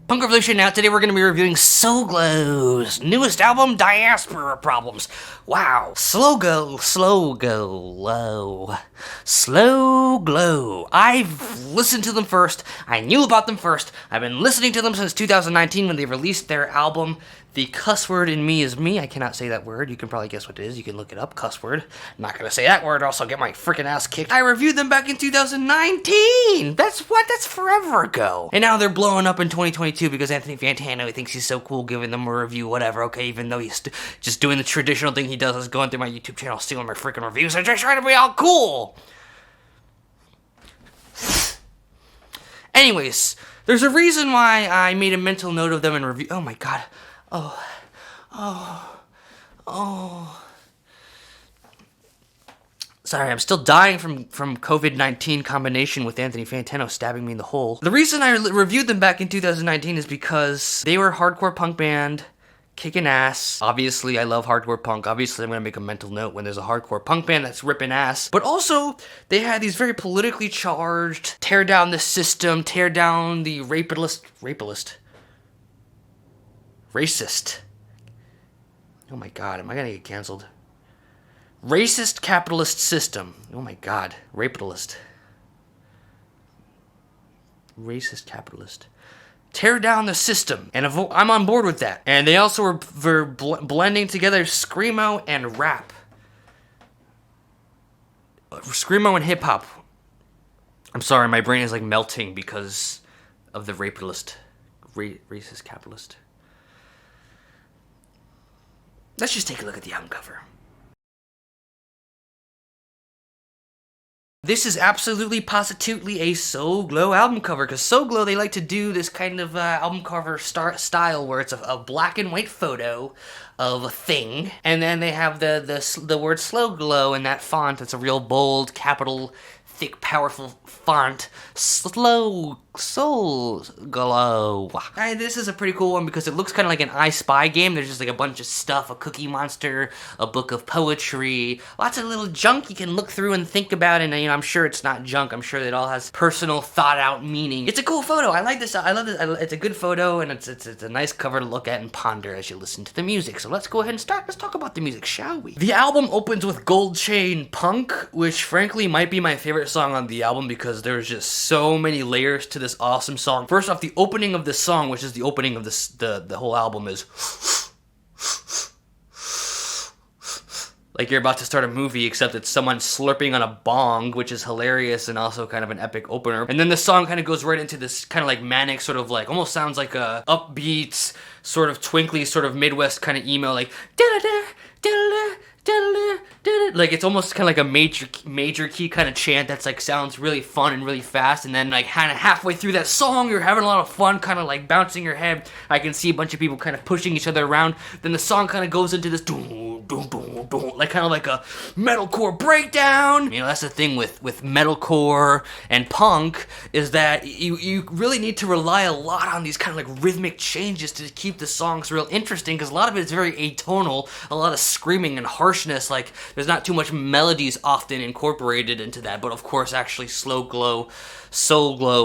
Punk Revolution. Now today we're going to be reviewing Soul Glo's newest album, Diaspora Problems. Wow. Soul Glo. I've listened to them first. I knew about them first. I've been listening to them since 2019 when they released their album, The Cuss Word in Me Is Me. I cannot say that word. You can probably guess what it is. You can look it up. Cuss word. I'm not going to say that word or else I'll get my freaking ass kicked. I reviewed them back in 2019. That's forever ago. And now they're blowing up in 2022 because Anthony Fantano thinks he's so cool giving them a review, whatever, okay, even though he's just doing the traditional thing he does is going through my YouTube channel, stealing my freaking reviews and just trying to be all cool. Anyways, there's a reason why I made a mental note of them and review. Oh my god. Sorry, I'm still dying from COVID-19 combination with Anthony Fantano stabbing me in the hole. The reason I reviewed them back in 2019 is because they were a hardcore punk band, kicking ass. Obviously, I love hardcore punk. Obviously, I'm gonna make a mental note when there's a hardcore punk band that's ripping ass. But also, they had these very politically charged, tear down the system, tear down the racist. Oh my god, am I gonna get canceled? Racist capitalist system. Oh my god, racist capitalist. Tear down the system, and I'm on board with that. And they also were blending together screamo and rap. Screamo and hip-hop. I'm sorry, my brain is like melting because of the racist capitalist. Let's just take a look at the album cover. This is absolutely, positively a Soul Glo album cover, because Soul Glo, they like to do this kind of album cover style where it's a black and white photo of a thing, and then they have the word Soul Glo in that font. It's a real bold, capital, thick, powerful font. Soul Glo. This is a pretty cool one because it looks kind of like an I Spy game. There's just like a bunch of stuff, a cookie monster, a book of poetry, lots of little junk you can look through and think about, and I'm sure it's not junk. I'm sure that it all has personal, thought-out meaning. It's a cool photo. I like this. I love this. It's a good photo, and it's a nice cover to look at and ponder as you listen to the music. So let's go ahead and start. Let's talk about the music, shall we? The album opens with Gold Chain Punk, which frankly might be my favorite song on the album because there's just so many layers to this awesome song. First off, the opening of this song, which is the opening of the whole album, is like you're about to start a movie, except it's someone slurping on a bong, which is hilarious and also kind of an epic opener. And then the song kind of goes right into this kind of like manic, sort of like, almost sounds like a upbeat, sort of twinkly, sort of Midwest kind of emo, like da-da-da, da-da-da, da-da-da, da-da. Like it's almost kind of like a major key kind of chant that's like sounds really fun and really fast, and then like kind of halfway through that song you're having a lot of fun, kind of like bouncing your head. I can see a bunch of people kind of pushing each other around. Then the song kind of goes into this like kind of like a metalcore breakdown. You know, that's the thing with metalcore and punk, is that you really need to rely a lot on these kind of like rhythmic changes to keep the songs real interesting, because a lot of it is very atonal, a lot of screaming and harshness. Like there's not too much melodies often incorporated into that, but of course actually Soul Glo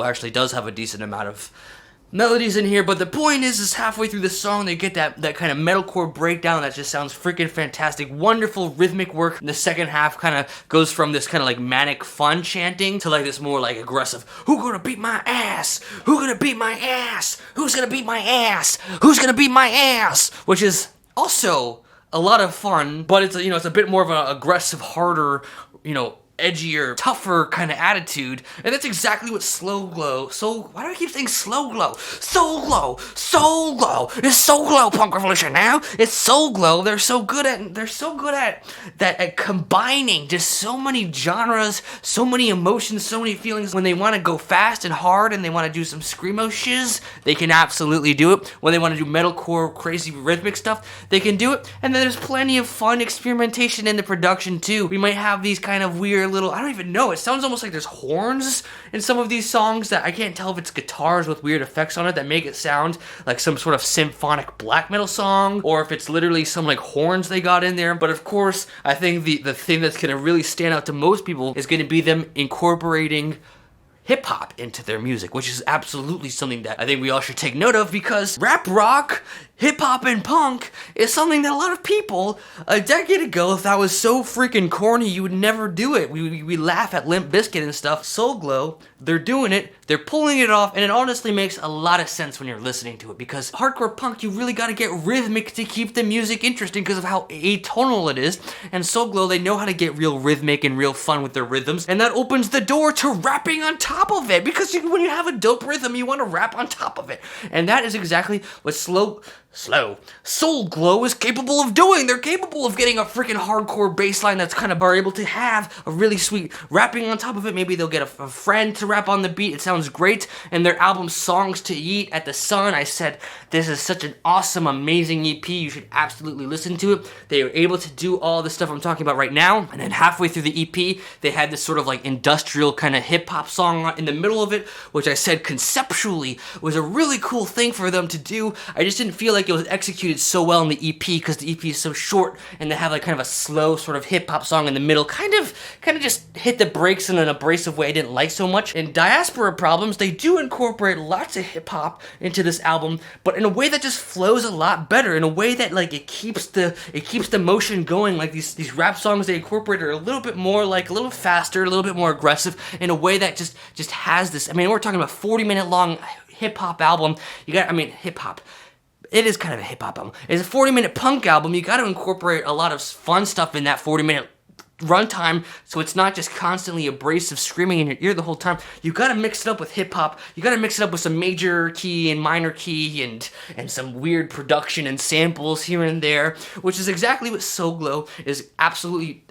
actually does have a decent amount of melodies in here. But the point is halfway through the song they get that kind of metalcore breakdown that just sounds freaking fantastic. Wonderful rhythmic work. And the second half kind of goes from this kind of like manic fun chanting to like this more like aggressive, who gonna beat my ass? Who gonna beat my ass? Who's gonna beat my ass? Who's gonna beat my ass? Which is also a lot of fun, but it's it's a bit more of an aggressive, harder, edgier, tougher kind of attitude, and that's exactly what Soul Glo. Why do I keep saying Soul Glo? Soul Glo. It's Soul Glo Punk Revolution now. It's Soul Glo. They're so good at that, at combining just so many genres, so many emotions, so many feelings. When they want to go fast and hard and they want to do some screamo shiz, they can absolutely do it. When they want to do metalcore, crazy rhythmic stuff, they can do it. And then there's plenty of fun experimentation in the production too. We might have these kind of weird little, I don't even know, it sounds almost like there's horns in some of these songs that I can't tell if it's guitars with weird effects on it that make it sound like some sort of symphonic black metal song, or if it's literally some like horns they got in there. But of course, I think the thing that's gonna really stand out to most people is gonna be them incorporating hip hop into their music, which is absolutely something that I think we all should take note of, because rap rock, hip hop, and punk is something that a lot of people a decade ago thought was so freaking corny you would never do it. We laugh at Limp Bizkit and stuff. Soul Glo, they're doing it, they're pulling it off, and it honestly makes a lot of sense when you're listening to it, because hardcore punk, you really gotta get rhythmic to keep the music interesting because of how atonal it is, and Soul Glo, they know how to get real rhythmic and real fun with their rhythms, and that opens the door to rapping on top of it, because when you have a dope rhythm, you want to rap on top of it, and that is exactly what Soul Glo is capable of doing. They're capable of getting a freaking hardcore bass line that's kind of are able to have a really sweet rapping on top of it. Maybe they'll get a friend to rap on the beat. It sounds great. And their album Songs to Yeat at the Sun, I said, this is such an awesome, amazing EP. You should absolutely listen to it. They were able to do all the stuff I'm talking about right now. And then halfway through the EP, they had this sort of like industrial kind of hip hop song in the middle of it, which I said conceptually was a really cool thing for them to do. I just didn't feel like it was executed so well in the EP because the EP is so short, and they have like kind of a slow sort of hip hop song in the middle, kind of just hit the brakes in an abrasive way I didn't like so much. In Diaspora Problems, they do incorporate lots of hip hop into this album, but in a way that just flows a lot better, in a way that like it keeps the motion going. Like these rap songs they incorporate are a little bit more like a little faster, a little bit more aggressive, in a way that just has this. I mean, we're talking about 40-minute long hip hop album. Hip hop. It is kind of a hip-hop album. It's a 40-minute punk album. You got to incorporate a lot of fun stuff in that 40-minute runtime, so it's not just constantly abrasive screaming in your ear the whole time. You got to mix it up with hip-hop. You got to mix it up with some major key and minor key and some weird production and samples here and there, which is exactly what Soul Glo is absolutely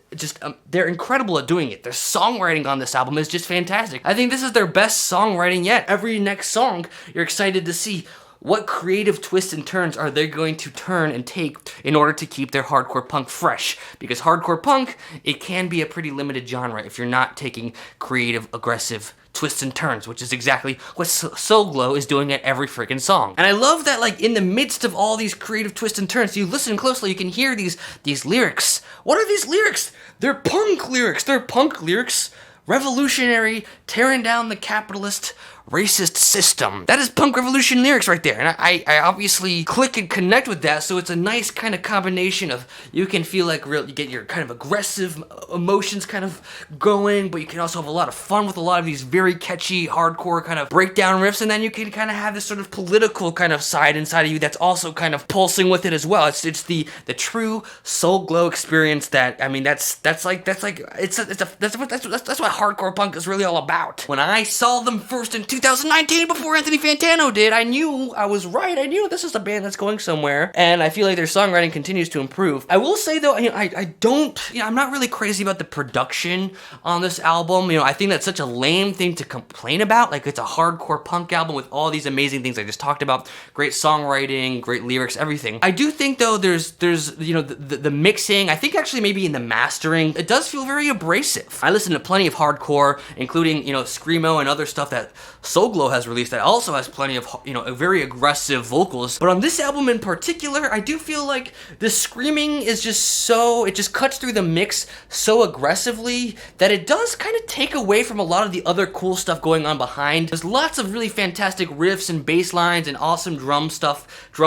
they're incredible at doing it. Their songwriting on this album is just fantastic. I think this is their best songwriting yet. Every next song, you're excited to see what creative twists and turns are they going to turn and take in order to keep their hardcore punk fresh? Because hardcore punk, it can be a pretty limited genre if you're not taking creative, aggressive twists and turns, which is exactly what Soul Glo is doing at every freaking song. And I love that, like, in the midst of all these creative twists and turns, you listen closely, you can hear these lyrics. What are these lyrics? They're punk lyrics. They're punk lyrics. Revolutionary, tearing down the capitalist, racist system. That is punk revolution lyrics right there, and I obviously click and connect with that, so it's a nice kind of combination of, you can feel like you get your kind of aggressive emotions kind of going, but you can also have a lot of fun with a lot of these very catchy, hardcore kind of breakdown riffs, and then you can kind of have this sort of political kind of side inside of you that's also kind of pulsing with it as well. It's the true Soul Glo experience that, I mean, that's what hardcore punk is really all about. When I saw them first in 2019 before Anthony Fantano did, I knew I was right. I knew this is a band that's going somewhere, and I feel like their songwriting continues to improve. I will say though, I'm not really crazy about the production on this album. I think that's such a lame thing to complain about. Like, it's a hardcore punk album with all these amazing things I just talked about. Great songwriting, great lyrics, everything. I do think though there's the mixing, I think actually maybe in the mastering, it does feel very abrasive. I listen to plenty of hardcore, including, Screamo and other stuff that Soul Glo has released that also has plenty of, very aggressive vocals. But on this album in particular, I do feel like the screaming is it just cuts through the mix so aggressively that it does kind of take away from a lot of the other cool stuff going on behind. There's lots of really fantastic riffs and bass lines and awesome drum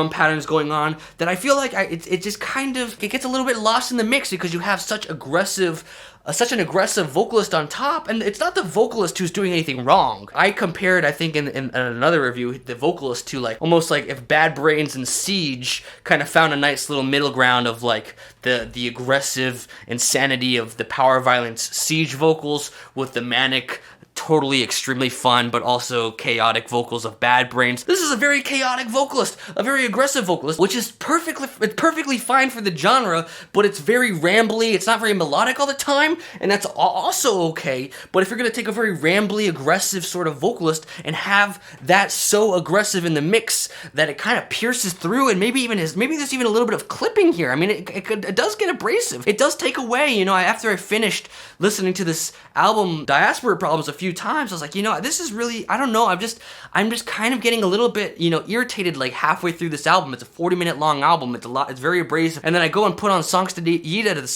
patterns going on that I feel like it just kind of, it gets a little bit lost in the mix because you have such an aggressive vocalist on top, and it's not the vocalist who's doing anything wrong. I compared, I think in another review, the vocalist to like almost like if Bad Brains and Siege kind of found a nice little middle ground of like the aggressive insanity of the power violence Siege vocals with the manic, totally extremely fun but also chaotic vocals of Bad Brains. This is a very chaotic vocalist, a very aggressive vocalist, which is perfectly fine for the genre, but it's very rambly, it's not very melodic all the time, and that's also okay. But if you're gonna take a very rambly, aggressive sort of vocalist and have that so aggressive in the mix that it kind of pierces through, and maybe there's even a little bit of clipping here. I mean, it does get abrasive. It does take away, after I finished listening to this album, Diaspora Problems, a few few times, I was like, this is really, I don't know, I'm just kind of getting a little bit, irritated like halfway through this album. It's a 40-minute long album. It's very abrasive. And then I go and put on Songs to Yeat at the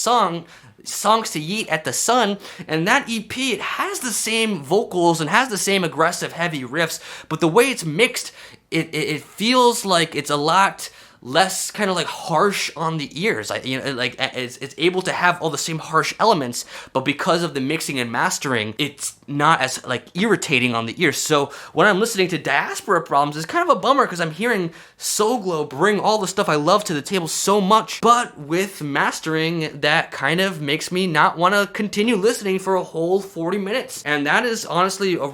Sun, and that EP, it has the same vocals and has the same aggressive heavy riffs, but the way it's mixed, it feels like it's a lot less kind of like harsh on the ears. It's able to have all the same harsh elements, but because of the mixing and mastering, it's not as like irritating on the ears. So when I'm listening to Diaspora Problems, it's kind of a bummer because I'm hearing Soul Glo bring all the stuff I love to the table so much, but with mastering, that kind of makes me not want to continue listening for a whole 40 minutes. And that is honestly a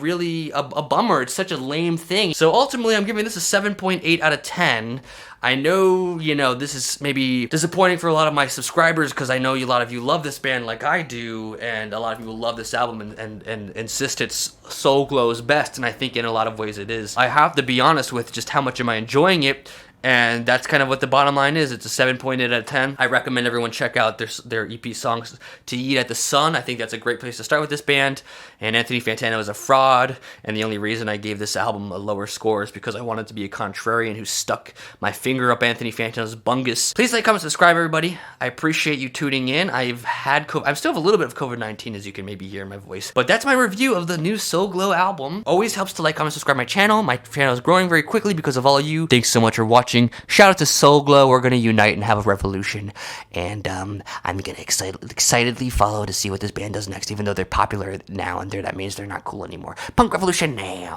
bummer. It's such a lame thing. So ultimately, I'm giving this a 7.8 out of 10. I know, this is maybe disappointing for a lot of my subscribers because I know a lot of you love this band like I do, and a lot of people love this album and insist it's Soul Glo's best, and I think in a lot of ways it is. I have to be honest with just how much am I enjoying it, and that's kind of what the bottom line is. It's a 7.8 out of 10. I recommend everyone check out their EP Songs to Yeat at the Sun. I think that's a great place to start with this band. And Anthony Fantano is a fraud, and the only reason I gave this album a lower score is because I wanted to be a contrarian who stuck my finger up Anthony Fantano's bungus. Please like, comment, subscribe, everybody. I appreciate you tuning in. I still have a little bit of COVID-19, as you can maybe hear in my voice. But that's my review of the new Soul Glo album. Always helps to like, comment, subscribe my channel. My channel is growing very quickly because of all of you. Thanks so much for watching. Shout out to Soul Glo. We're gonna unite and have a revolution, and I'm gonna excitedly follow to see what this band does next, even though they're popular now, and that means they're not cool anymore. Punk revolution now.